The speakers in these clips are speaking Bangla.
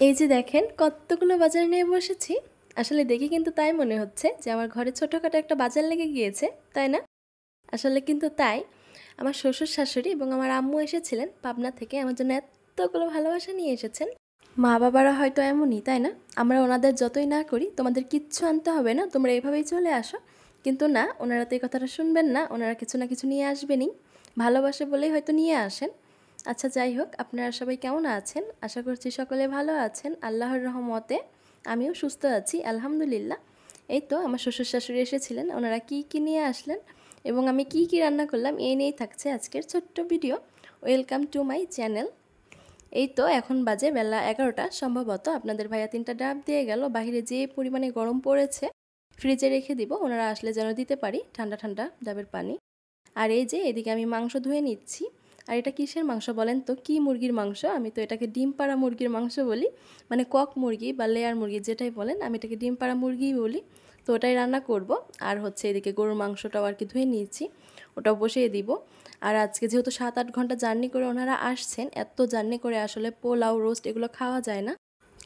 এই যে দেখেন কতগুলো বাজার নিয়ে বসেছি। আসলে দেখে কিন্তু তাই মনে হচ্ছে যে আমার ঘরে ছোটখাটো একটা বাজার লেগে গিয়েছে, তাই না? আসলে কিন্তু তাই। আমার শ্বশুর শাশুড়ি এবং আমার আম্মু এসেছিলেন পাবনা থেকে, আমার জন্য এতগুলো ভালোবাসা নিয়ে এসেছেন। মা বাবারা হয়তো এমনই, তাই না? আমরা ওনাদের যতই না করি তোমাদের কিচ্ছু আনতে হবে না, তোমরা এভাবেই চলে আসো, কিন্তু না, ওনারা তো এই কথাটা শুনবেন না। ওনারা কিছু না কিছু নিয়ে আসবেনই, ভালোবাসে বলেই হয়তো নিয়ে আসেন। আচ্ছা, যাই হোক, আপনারা সবাই কেমন আছেন? আশা করছি সকলে ভালো আছেন আল্লাহর রহমতে। আমিও সুস্থ আছি আলহামদুলিল্লাহ। এই তো আমার শ্বশুর শাশুড়ি এসেছিলেন, ওনারা কি কি নিয়ে আসলেন এবং আমি কি কি রান্না করলাম এই নিয়েই থাকছে আজকের ছোট্ট video. Welcome to my channel. এই তো এখন বাজে বেলা 11টা সম্ভবত। আপনাদের ভাইয়া 3টা ডাব দিয়ে গেল। বাইরে যে পরিমাণে গরম পড়েছে, ফ্রিজে রেখে দিব, ওনারা আসলে যেন দিতে পারি ঠান্ডা ঠান্ডা ডাবের পানি। আর এই যে এদিকে আমি মাংস ধুয়ে নিচ্ছি। আর এটা কিসের মাংস বলেন তো? কি মুরগির মাংস? আমি তো এটাকে ডিম পাড়া মুরগির মাংস বলি, মানে কক মুরগি বা লেয়ার মুরগি যেটাই বলেন, আমি এটাকে ডিম পাড়া মুরগিই বলি। তো ওটাই রান্না করব। আর হচ্ছে এদিকে গরুর মাংসটাও আর কি ধুয়ে নিয়েছি, ওটাও বসিয়ে দিব। আর আজকে যেহেতু 7-8 ঘন্টা জার্নি করে ওনারা আসছেন, এত জার্নি করে আসলে পোলাও রোস্ট এগুলো খাওয়া যায় না,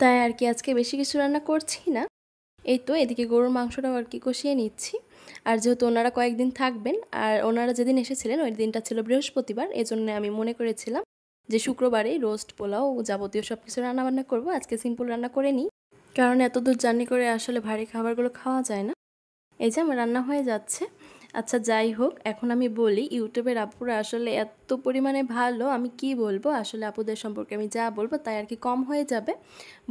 তাই আর কি আজকে বেশি কিছু রান্না করছি না। এই তো এদিকে গরুর মাংসটাও আর কি কষিয়ে নিচ্ছি। আর যেহেতু ওনারা কয়েকদিন থাকবেন, আর ওনারা যেদিন এসেছিলেন ওই দিনটা ছিল বৃহস্পতিবার, এজন্য আমি মনে করেছিলাম যে শুক্রবারেই রোস্ট পোলাও যাবতীয় সব কিছু রান্নাবান্না করবো। আজকে সিম্পল রান্না করে নিই, কারণ এত দূর জার্নি করে আসলে ভারী খাবারগুলো খাওয়া যায় না। এই যে আমার রান্না হয়ে যাচ্ছে। আচ্ছা, যাই হোক, এখন আমি বলি ইউটিউবের আপুরা আসলে এত পরিমাণে ভালো, আমি কি বলবো, আসলে আপুদের সম্পর্কে আমি যা বলবো তাই আর কি কম হয়ে যাবে,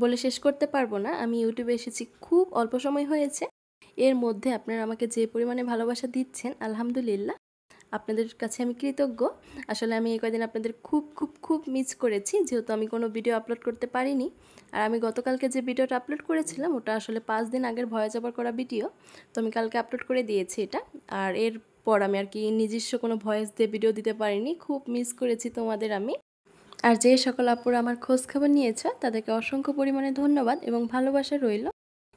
বলে শেষ করতে পারবো না। আমি ইউটিউবে এসেছি খুব অল্প সময় হয়েছে, এর মধ্যে আপনারা আমাকে যে পরিমাণে ভালোবাসা দিচ্ছেন আলহামদুলিল্লাহ, আপনাদের কাছে আমি কৃতজ্ঞ। আসলে আমি এই কয়দিন আপনাদের খুব খুব খুব মিস করেছি, যেহেতু আমি কোনো ভিডিও আপলোড করতে পারিনি। আর আমি গতকালকে যে ভিডিওটা আপলোড করেছিলাম ওটা আসলে 5 দিন আগের ভয়েস ওভার করা ভিডিও, তো আমি কালকে আপলোড করে দিয়েছি এটা। আর এরপর আমি আর কি নিজস্ব কোনো ভয়েস দিয়ে ভিডিও দিতে পারিনি, খুব মিস করেছি তোমাদের আমি। আর যে সকল আপুরা আমার খোঁজ খবর নিয়েছে তাদেরকে অসংখ্য পরিমাণে ধন্যবাদ এবং ভালোবাসা রইল।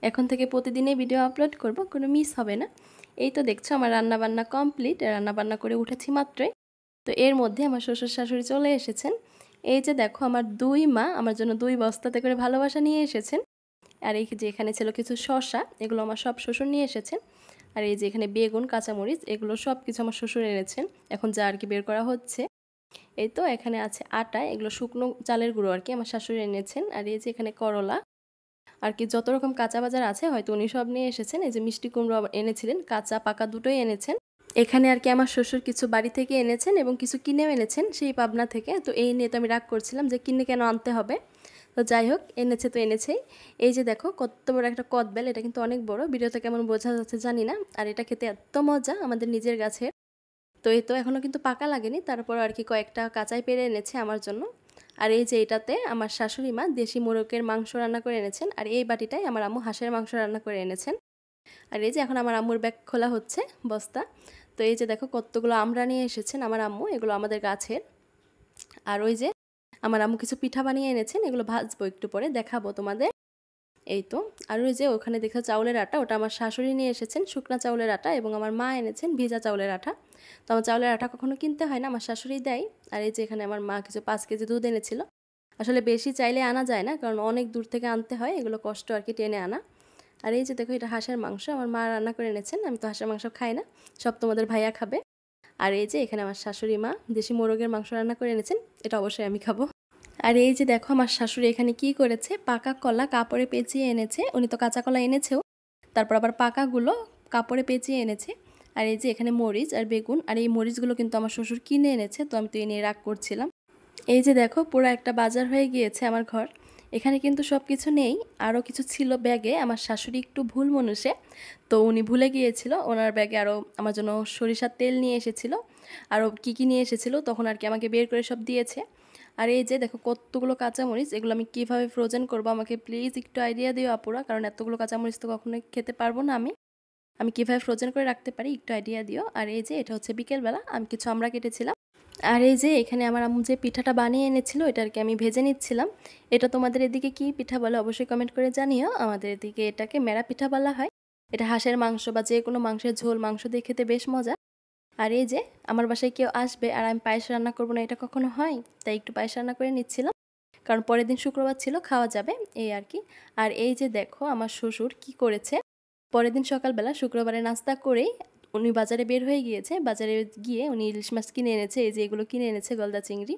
এখন থেকে প্রতিদিনই ভিডিও আপলোড করব, কোনো মিস হবে না। এই তো দেখছো আমার রান্নাবান্না কমপ্লিট, রান্নাবান্না করে উঠেছি মাত্রই। তো এর মধ্যে আমার শ্বশুর শাশুড়ি চলে এসেছেন। এই যে দেখো আমার 2 মা আমার জন্য 2 বস্তাতে করে ভালোবাসা নিয়ে এসেছেন। আর এই যে এখানে ছিল কিছু শসা, এগুলো আমার সব শ্বশুর নিয়ে এসেছেন। আর এই যে এখানে বেগুন কাঁচামরিচ, এগুলো সব কিছু আমার শ্বশুর এনেছেন, এখন যা আর কি বের করা হচ্ছে। এই তো এখানে আছে আটা, এগুলো শুকনো চালের গুঁড়ো আর কি আমার শাশুড়ি এনেছেন। আর এই যে এখানে করলা, আর কি যত রকম কাঁচা বাজার আছে হয়তো উনি সব নিয়ে এসেছেন। এই যে মিষ্টি কুমড়ো আবার এনেছিলেন, কাঁচা পাকা দুটোই এনেছেন। এখানে আর কি আমার শ্বশুর কিছু বাড়ি থেকে এনেছেন এবং কিছু কিনেও এনেছেন সেই পাবনা থেকে। তো এই নিয়ে তো আমি রাগ করছিলাম যে কিনে কেন আনতে হবে, তো যাই হোক এনেছে তো এনেছেই। এই যে দেখো কত বড় একটা কদবেল, এটা কিন্তু অনেক বড়, ভিডিওতে কেমন বোঝা যাচ্ছে জানি না। আর এটা খেতে এত মজা, আমাদের নিজের গাছের। তো এই তো এখনও কিন্তু পাকা লাগেনি, তারপর আর কি কয়েকটা কাঁচাই পেরে এনেছে আমার জন্য। আর এই যে এটাতে আমার শাশুড়ি মা দেশি মোরগের মাংস রান্না করে এনেছেন, আর এই বাটিটাই আমার আম্মু হাঁসের মাংস রান্না করে এনেছেন। আর এই যে এখন আমার আম্মুর ব্যাগ খোলা হচ্ছে, বস্তা। তো এই যে দেখো কতগুলো আমড়া নিয়ে এসেছেন আমার আম্মু, এগুলো আমাদের গাছের। আর ওই যে আমার আম্মু কিছু পিঠা বানিয়ে এনেছেন, এগুলো ভাজবো একটু পরে, দেখাবো তোমাদের। এই তো। আর ওই যে ওখানে দেখো চাউলের আটা, ওটা আমার শাশুড়ি নিয়ে এসেছেন শুকনা চাউলের আটা, এবং আমার মা এনেছেন ভিজা চাউলের আটা। তো আমার চাউলের আটা কখনো কিনতে হয় না, আমার শাশুড়ি দেয়। আর এই যে এখানে আমার মা কিছু 5 কেজি দুধ এনেছিল। আসলে বেশি চাইলে আনা যায় না, কারণ অনেক দূর থেকে আনতে হয়, এগুলো কষ্ট আর কি টেনে আনা। আর এই যে দেখো এটা হাঁসের মাংস, আমার মা রান্না করে এনেছেন, আমি তো হাঁসের মাংস খাই না, সব তোমাদের ভাইয়া খাবে। আর এই যে এখানে আমার শাশুড়ি মা দেশি মোরগের মাংস রান্না করে এনেছেন, এটা অবশ্যই আমি খাবো। আর এই যে দেখো আমার শাশুড়ি এখানে কি করেছে, পাকা কলা কাপড়ে পেঁচিয়ে এনেছে, উনি তো কাঁচা কলা এনেছেও, তারপর আবার পাকাগুলো কাপড়ে পেঁচিয়ে এনেছে। আর এই যে এখানে মরিচ আর বেগুন, আর এই মরিচগুলো কিন্তু আমার শ্বশুর কিনে এনেছে, তো আমি তো এই নিয়ে রাগ করছিলাম। এই যে দেখো পুরো একটা বাজার হয়ে গিয়েছে আমার ঘর। এখানে কিন্তু সব কিছু নেই, আরও কিছু ছিল ব্যাগে, আমার শাশুড়ি একটু ভুল মানুষে, তো উনি ভুলে গিয়েছিল, ওনার ব্যাগে আরও আমার জন্য সরিষার তেল নিয়ে এসেছিল, আরও কী কী নিয়ে এসেছিল, তখন আর কি আমাকে বের করে সব দিয়েছে। আর এই যে দেখো কতগুলো কাঁচামরিচ, এগুলো আমি কীভাবে ফ্রোজেন করবো আমাকে প্লিজ একটু আইডিয়া দিও আপুরা, কারণ এতগুলো কাঁচামরিচ তো কখনোই খেতে পারবো না আমি। আমি কীভাবে ফ্রোজেন করে রাখতে পারি একটু আইডিয়া দিও। আর এই যে এটা হচ্ছে বিকেলবেলা, আমি কিছু আমড়া কেটেছিলাম। আর এই যে এখানে আমার আম্মু যে পিঠাটা বানিয়ে এনেছিল এটা আর কি আমি ভেজে নিচ্ছিলাম। এটা তোমাদের এদিকে কি পিঠা বলে অবশ্যই কমেন্ট করে জানিও। আমাদের এদিকে এটাকে মেরা পিঠা বলা হয়। এটা হাঁসের মাংস বা যে কোনো মাংসের ঝোল মাংস দিয়ে খেতে বেশ মজা। আর এই যে আমার বাসায় কেউ আসবে আর আমি পায়েস রান্না করবো না, এটা কখনো হয়? তাই একটু পায়েস রান্না করে নিচ্ছিলাম, কারণ পরের দিন শুক্রবার ছিল, খাওয়া যাবে এই আর কি। আর এই যে দেখো আমার শ্বশুর কি করেছে, পরের দিন সকালবেলা শুক্রবারে নাস্তা করেই উনি বাজারে বের হয়ে গিয়েছে। বাজারে গিয়ে উনি ইলিশ মাছ কিনে এনেছে, এই যে এগুলো কিনে এনেছে গলদা চিংড়ি।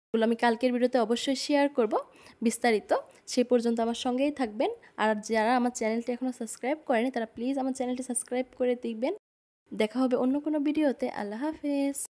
এগুলো আমি কালকের ভিডিওতে অবশ্যই শেয়ার করব বিস্তারিত। সেই পর্যন্ত আমার সঙ্গেই থাকবেন। আর যারা আমার চ্যানেলটি এখনও সাবস্ক্রাইব করেনি তারা প্লিজ আমার চ্যানেলটি সাবস্ক্রাইব করে দিবেন। দেখা হবে অন্য কোনো ভিডিওতে। আল্লাহ হাফেজ।